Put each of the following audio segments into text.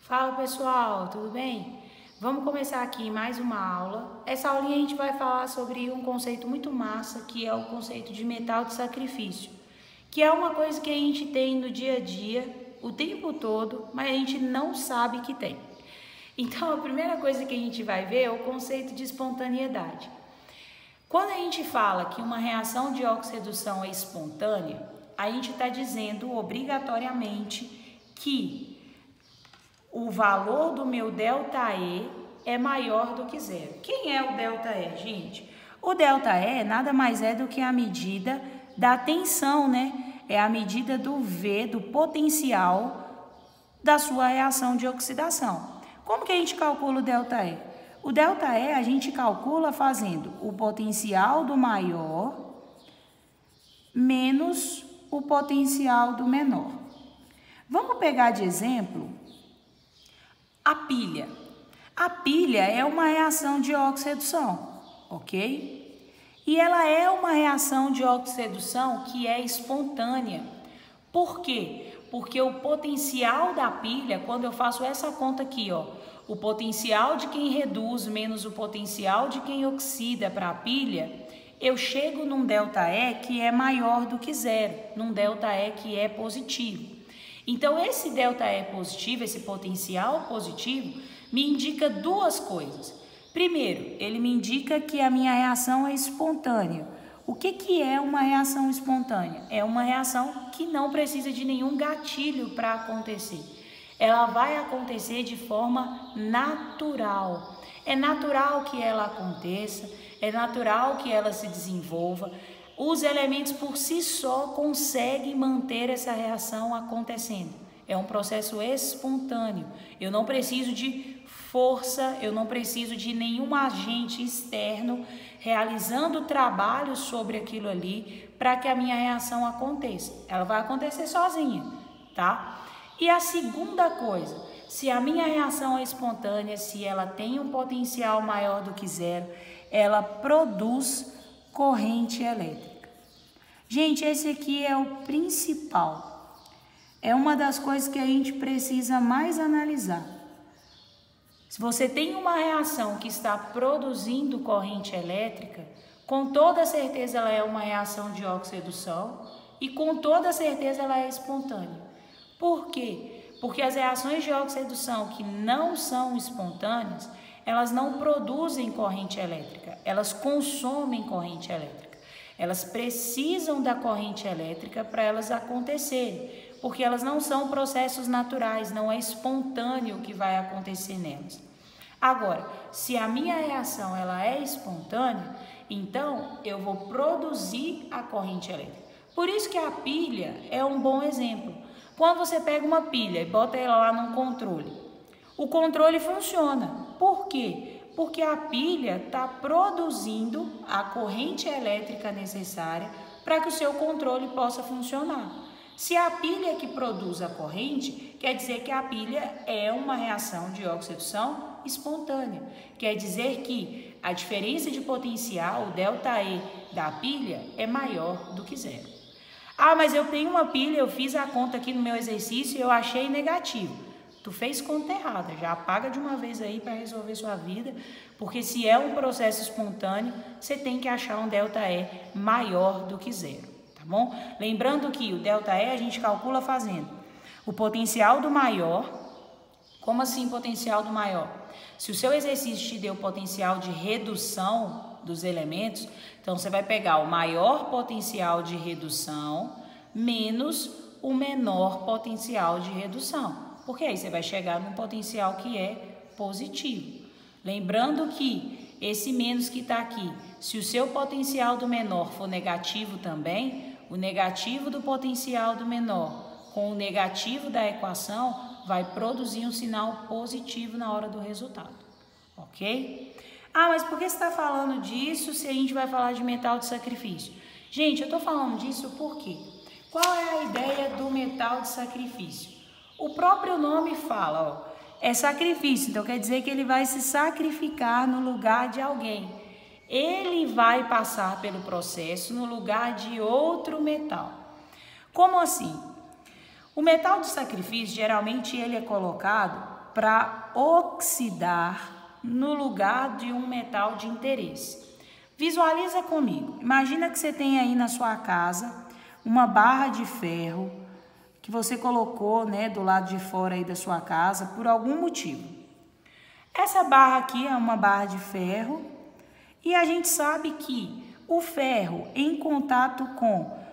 Fala pessoal, tudo bem? Vamos começar aqui mais uma aula. Essa aulinha a gente vai falar sobre um conceito muito massa, que é o conceito de metal de sacrifício, que é uma coisa que a gente tem no dia a dia, o tempo todo, mas a gente não sabe que tem. Então a primeira coisa que a gente vai ver é o conceito de espontaneidade. Quando a gente fala que uma reação de oxidação é espontânea, a gente está dizendo obrigatoriamente que o valor do meu ΔE é maior do que zero. Quem é o ΔE, gente? O ΔE nada mais é do que a medida da tensão, né? É a medida do V, do potencial da sua reação de oxidação. Como que a gente calcula o ΔE? O ΔE a gente calcula fazendo o potencial do maior menos o potencial do menor. Vamos pegar de exemplo a pilha. A pilha é uma reação de oxidação, ok? E ela é uma reação de oxidação que é espontânea. Por quê? Porque o potencial da pilha, quando eu faço essa conta aqui, ó, o potencial de quem reduz menos o potencial de quem oxida para a pilha, eu chego num ΔE que é maior do que zero, num ΔE que é positivo. Então, esse ΔE positivo, esse potencial positivo, me indica duas coisas. Primeiro, ele me indica que a minha reação é espontânea. O que é uma reação espontânea? É uma reação que não precisa de nenhum gatilho para acontecer. Ela vai acontecer de forma natural. É natural que ela aconteça, é natural que ela se desenvolva. Os elementos por si só conseguem manter essa reação acontecendo. É um processo espontâneo. Eu não preciso de força, eu não preciso de nenhum agente externo realizando trabalho sobre aquilo ali para que a minha reação aconteça. Ela vai acontecer sozinha, tá? E a segunda coisa, se a minha reação é espontânea, se ela tem um potencial maior do que zero, ela produz corrente elétrica. Gente, esse aqui é o principal. É uma das coisas que a gente precisa mais analisar. Se você tem uma reação que está produzindo corrente elétrica, com toda certeza ela é uma reação de oxidação e com toda certeza ela é espontânea. Por quê? Porque as reações de oxidação que não são espontâneas, elas não produzem corrente elétrica, elas consomem corrente elétrica. Elas precisam da corrente elétrica para elas acontecerem, porque elas não são processos naturais, não é espontâneo o que vai acontecer nelas. Agora, se a minha reação ela é espontânea, então eu vou produzir a corrente elétrica. Por isso que a pilha é um bom exemplo. Quando você pega uma pilha e bota ela lá num controle, o controle funciona. Por quê? Porque a pilha está produzindo a corrente elétrica necessária para que o seu controle possa funcionar. Se a pilha é que produz a corrente, quer dizer que a pilha é uma reação de oxidação espontânea. Quer dizer que a diferença de potencial, o ΔE da pilha, é maior do que zero. Ah, mas eu tenho uma pilha, eu fiz a conta aqui no meu exercício e eu achei negativo. Tu fez conta errada, já apaga de uma vez aí para resolver sua vida, porque se é um processo espontâneo, você tem que achar um ΔE maior do que zero, tá bom? Lembrando que o ΔE a gente calcula fazendo o potencial do maior. Como assim potencial do maior? Se o seu exercício te deu potencial de redução dos elementos, então você vai pegar o maior potencial de redução menos o menor potencial de redução. Porque aí você vai chegar num potencial que é positivo. Lembrando que esse menos que está aqui, se o seu potencial do menor for negativo também, o negativo do potencial do menor com o negativo da equação vai produzir um sinal positivo na hora do resultado. Ok? Ah, mas por que você está falando disso se a gente vai falar de metal de sacrifício? Gente, eu estou falando disso por quê? Qual é a ideia do metal de sacrifício? O próprio nome fala, ó, é sacrifício, então quer dizer que ele vai se sacrificar no lugar de alguém. Ele vai passar pelo processo no lugar de outro metal. Como assim? O metal de sacrifício, geralmente, ele é colocado para oxidar no lugar de um metal de interesse. Visualiza comigo. Imagina que você tem aí na sua casa uma barra de ferro que você colocou, né, do lado de fora aí da sua casa por algum motivo. Essa barra aqui é uma barra de ferro e a gente sabe que o ferro em contato com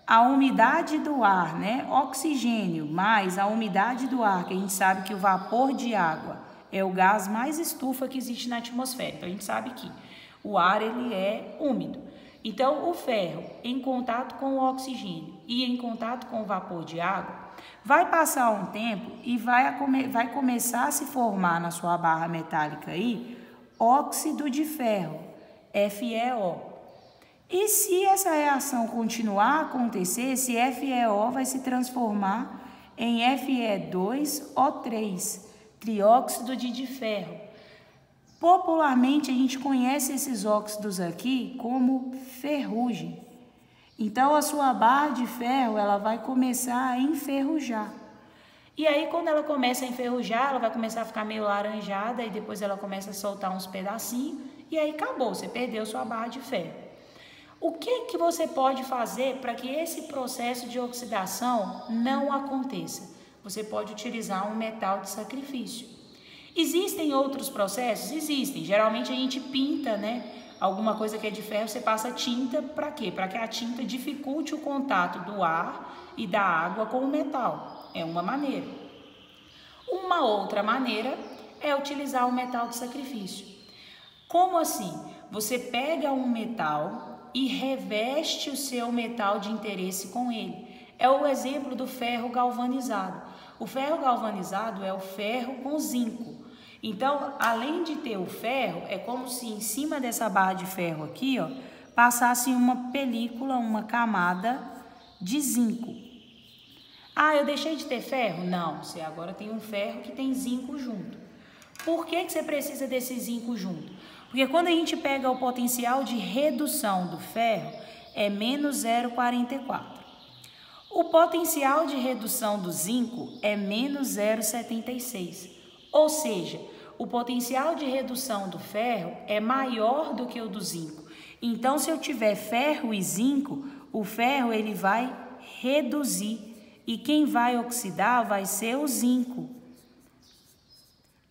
a umidade do ar, né, oxigênio mais a umidade do ar, que a gente sabe que o vapor de água é o gás mais estufa que existe na atmosfera. Então a gente sabe que o ar ele é úmido. Então o ferro em contato com o oxigênio e em contato com o vapor de água vai passar um tempo e vai começar a se formar na sua barra metálica aí óxido de ferro, FeO. E se essa reação continuar a acontecer, esse FeO vai se transformar em Fe2O3, trióxido de ferro. Popularmente, a gente conhece esses óxidos aqui como ferrugem. Então, a sua barra de ferro ela vai começar a enferrujar. E aí, quando ela começa a enferrujar, ela vai começar a ficar meio laranjada e depois ela começa a soltar uns pedacinhos e aí acabou, você perdeu sua barra de ferro. O que você pode fazer para que esse processo de oxidação não aconteça? Você pode utilizar um metal de sacrifício. Existem outros processos? Existem. Geralmente a gente pinta, né? Alguma coisa que é de ferro, você passa tinta para quê? Para que a tinta dificulte o contato do ar e da água com o metal. É uma maneira. Uma outra maneira é utilizar o metal de sacrifício. Como assim? Você pega um metal e reveste o seu metal de interesse com ele. É o exemplo do ferro galvanizado. O ferro galvanizado é o ferro com zinco. Então, além de ter o ferro, é como se em cima dessa barra de ferro aqui, ó, passasse uma película, uma camada de zinco. Ah, eu deixei de ter ferro? Não, você agora tem um ferro que tem zinco junto. Por que você precisa desse zinco junto? Porque quando a gente pega o potencial de redução do ferro, é menos 0,44. O potencial de redução do zinco é menos 0,76. Ou seja, o potencial de redução do ferro é maior do que o do zinco. Então, se eu tiver ferro e zinco, o ferro ele vai reduzir e quem vai oxidar vai ser o zinco.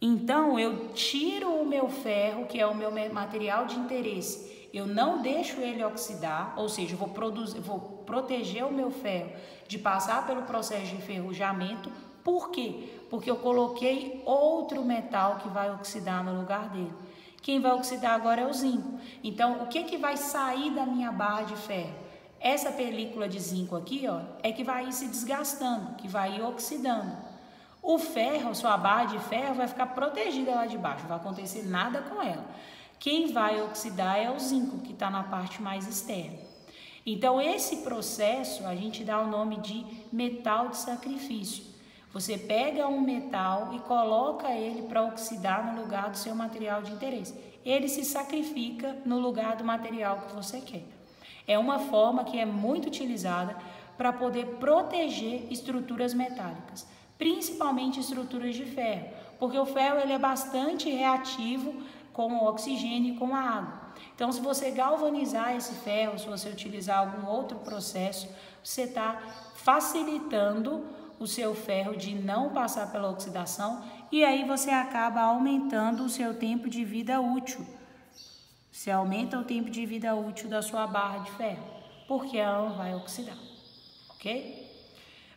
Então, eu tiro o meu ferro, que é o meu material de interesse, eu não deixo ele oxidar, ou seja, eu vou proteger o meu ferro de passar pelo processo de enferrujamento. Por quê? Porque eu coloquei outro metal que vai oxidar no lugar dele. Quem vai oxidar agora é o zinco. Então, o que vai sair da minha barra de ferro? Essa película de zinco aqui, ó, é que vai ir se desgastando, que vai ir oxidando. O ferro, sua barra de ferro, vai ficar protegida lá de baixo, não vai acontecer nada com ela. Quem vai oxidar é o zinco, que está na parte mais externa. Então, esse processo a gente dá o nome de metal de sacrifício. Você pega um metal e coloca ele para oxidar no lugar do seu material de interesse. Ele se sacrifica no lugar do material que você quer. É uma forma que é muito utilizada para poder proteger estruturas metálicas, principalmente estruturas de ferro, porque o ferro ele é bastante reativo com o oxigênio e com a água. Então, se você galvanizar esse ferro, se você utilizar algum outro processo, você está facilitando o seu ferro de não passar pela oxidação e aí você acaba aumentando o seu tempo de vida útil. Você aumenta o tempo de vida útil da sua barra de ferro, porque ela não vai oxidar, ok?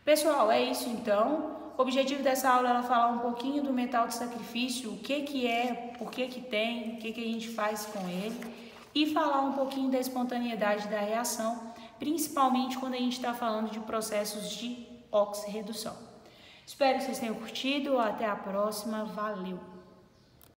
Pessoal, é isso então. O objetivo dessa aula é falar um pouquinho do metal de sacrifício, o que é, por que tem, o que a gente faz com ele e falar um pouquinho da espontaneidade da reação, principalmente quando a gente está falando de processos de oxirredução. Espero que vocês tenham curtido, até a próxima, valeu!